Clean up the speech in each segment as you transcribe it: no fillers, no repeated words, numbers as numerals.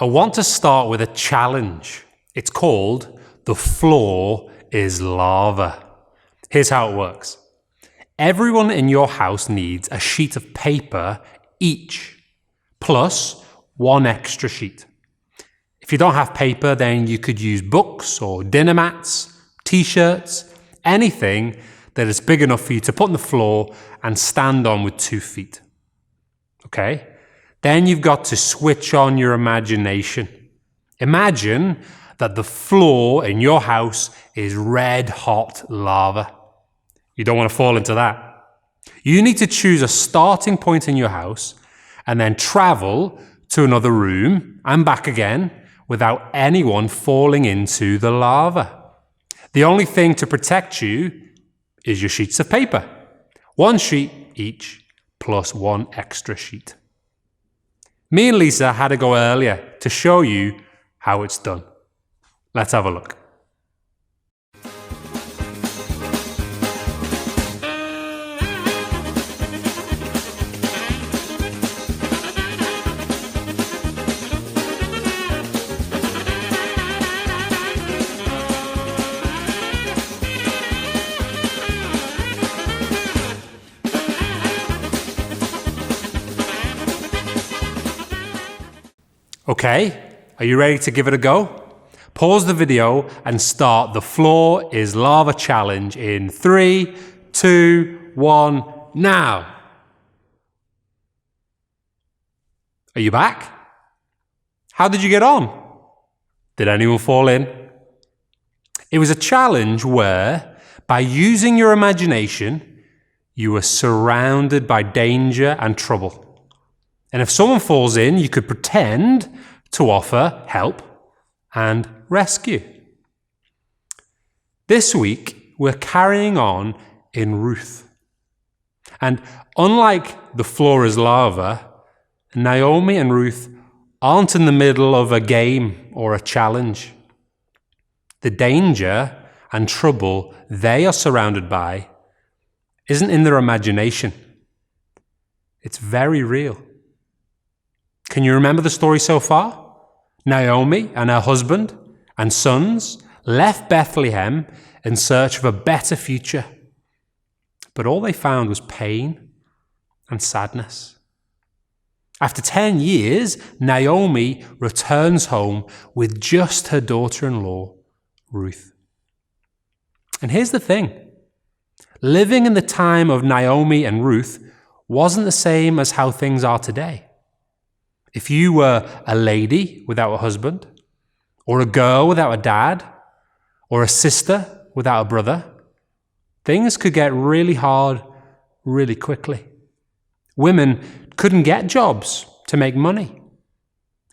I want to start with a challenge. It's called The Floor is Lava. Here's how it works. Everyone in your house needs a sheet of paper each, plus one extra sheet. If you don't have paper, then you could use books or dinner mats, t-shirts, anything that is big enough for you to put on the floor and stand on with 2 feet. Okay? Then you've got to switch on your imagination. Imagine that the floor in your house is red hot lava. You don't want to fall into that. You need to choose a starting point in your house and then travel to another room and back again without anyone falling into the lava. The only thing to protect you is your sheets of paper. 1 sheet each plus 1 extra sheet. Me and Lisa had to go earlier to show you how it's done. Let's have a look. Okay, are you ready to give it a go? Pause the video and start the Floor is Lava challenge in 3, 2, 1, now. Are you back? How did you get on? Did anyone fall in? It was a challenge where, by using your imagination, you were surrounded by danger and trouble. And if someone falls in, you could pretend to offer help and rescue. This week, we're carrying on in Ruth. And unlike the floor is lava, Naomi and Ruth aren't in the middle of a game or a challenge. The danger and trouble they are surrounded by isn't in their imagination. It's very real. Can you remember the story so far? Naomi and her husband and sons left Bethlehem in search of a better future. But all they found was pain and sadness. After 10 years, Naomi returns home with just her daughter-in-law, Ruth. And here's the thing. Living in the time of Naomi and Ruth wasn't the same as how things are today. If you were a lady without a husband, or a girl without a dad, or a sister without a brother, things could get really hard really quickly. Women couldn't get jobs to make money.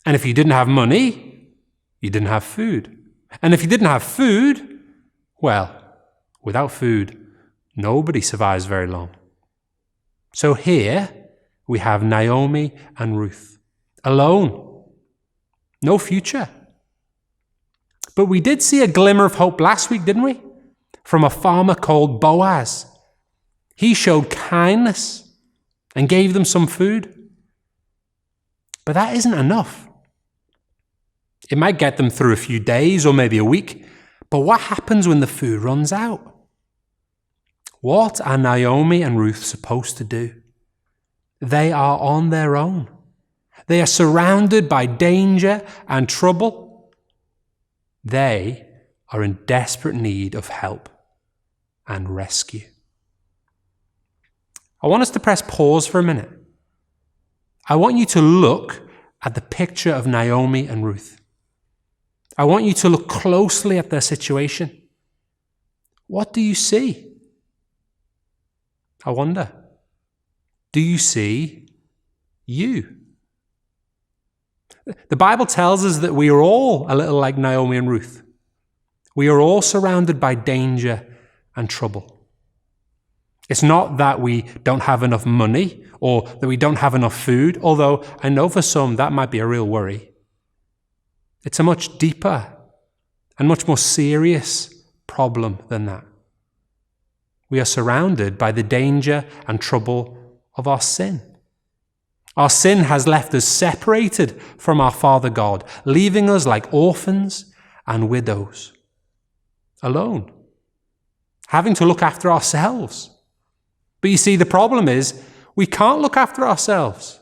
And if you didn't have money, you didn't have food. And if you didn't have food, well, without food, nobody survives very long. So here we have Naomi and Ruth. Alone. No future. But we did see a glimmer of hope last week, didn't we? From a farmer called Boaz. He showed kindness and gave them some food. But that isn't enough. It might get them through a few days or maybe a week, but what happens when the food runs out? What are Naomi and Ruth supposed to do? They are on their own. They are surrounded by danger and trouble. They are in desperate need of help and rescue. I want us to press pause for a minute. I want you to look at the picture of Naomi and Ruth. I want you to look closely at their situation. What do you see? I wonder, do you see you? The Bible tells us that we are all a little like Naomi and Ruth. We are all surrounded by danger and trouble. It's not that we don't have enough money or that we don't have enough food, although I know for some that might be a real worry. It's a much deeper and much more serious problem than that. We are surrounded by the danger and trouble of our sin. Our sin has left us separated from our Father God, leaving us like orphans and widows, alone, having to look after ourselves. But you see, the problem is we can't look after ourselves.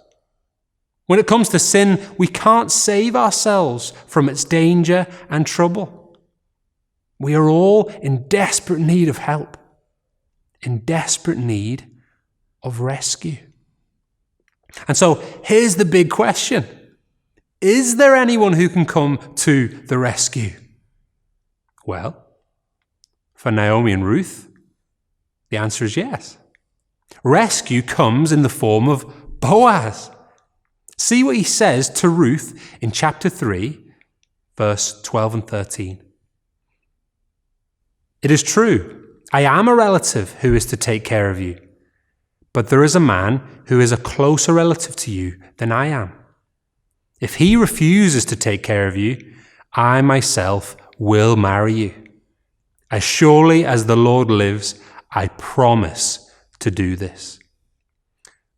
When it comes to sin, we can't save ourselves from its danger and trouble. We are all in desperate need of help, in desperate need of rescue. And so here's the big question. Is there anyone who can come to the rescue? Well, for Naomi and Ruth, the answer is yes. Rescue comes in the form of Boaz. See what he says to Ruth in chapter 3, verse 12 and 13. It is true, I am a relative who is to take care of you, but there is a man who is a closer relative to you than I am. If he refuses to take care of you, I myself will marry you. As surely as the Lord lives, I promise to do this.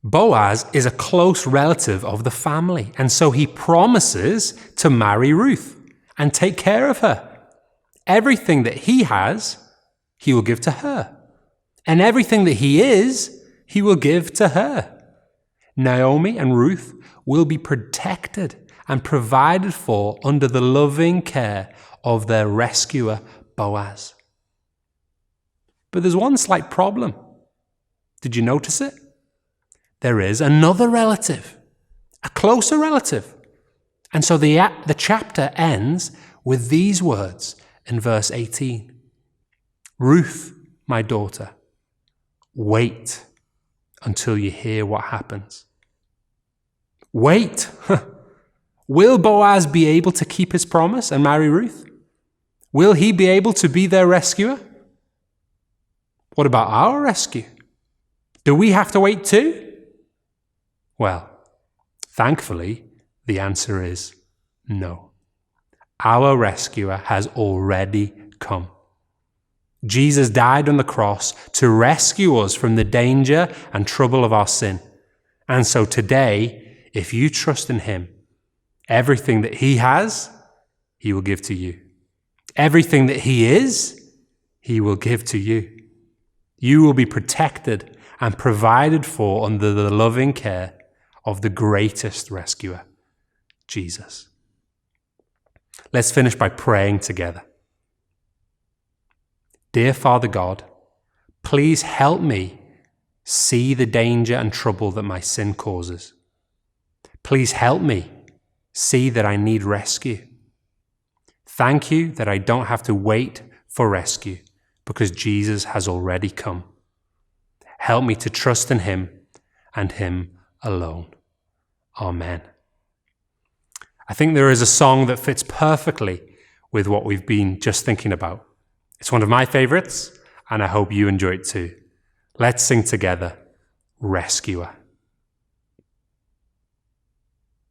Boaz is a close relative of the family, and so he promises to marry Ruth and take care of her. Everything that he has, he will give to her. And everything that he is, he will give to her. Naomi and Ruth will be protected and provided for under the loving care of their rescuer, Boaz. But there's one slight problem. Did you notice it? There is another relative, a closer relative. And so the chapter ends with these words in verse 18. Ruth, my daughter, wait until you hear what happens. Wait. Will Boaz be able to keep his promise and marry Ruth? Will he be able to be their rescuer? What about our rescue? Do we have to wait too? Well, thankfully, the answer is no. Our rescuer has already come. Jesus died on the cross to rescue us from the danger and trouble of our sin. And so today, if you trust in him, everything that he has, he will give to you. Everything that he is, he will give to you. You will be protected and provided for under the loving care of the greatest rescuer, Jesus. Let's finish by praying together. Dear Father God, please help me see the danger and trouble that my sin causes. Please help me see that I need rescue. Thank you that I don't have to wait for rescue because Jesus has already come. Help me to trust in him and him alone. Amen. I think there is a song that fits perfectly with what we've been just thinking about. It's one of my favorites, and I hope you enjoy it too. Let's sing together, Rescuer.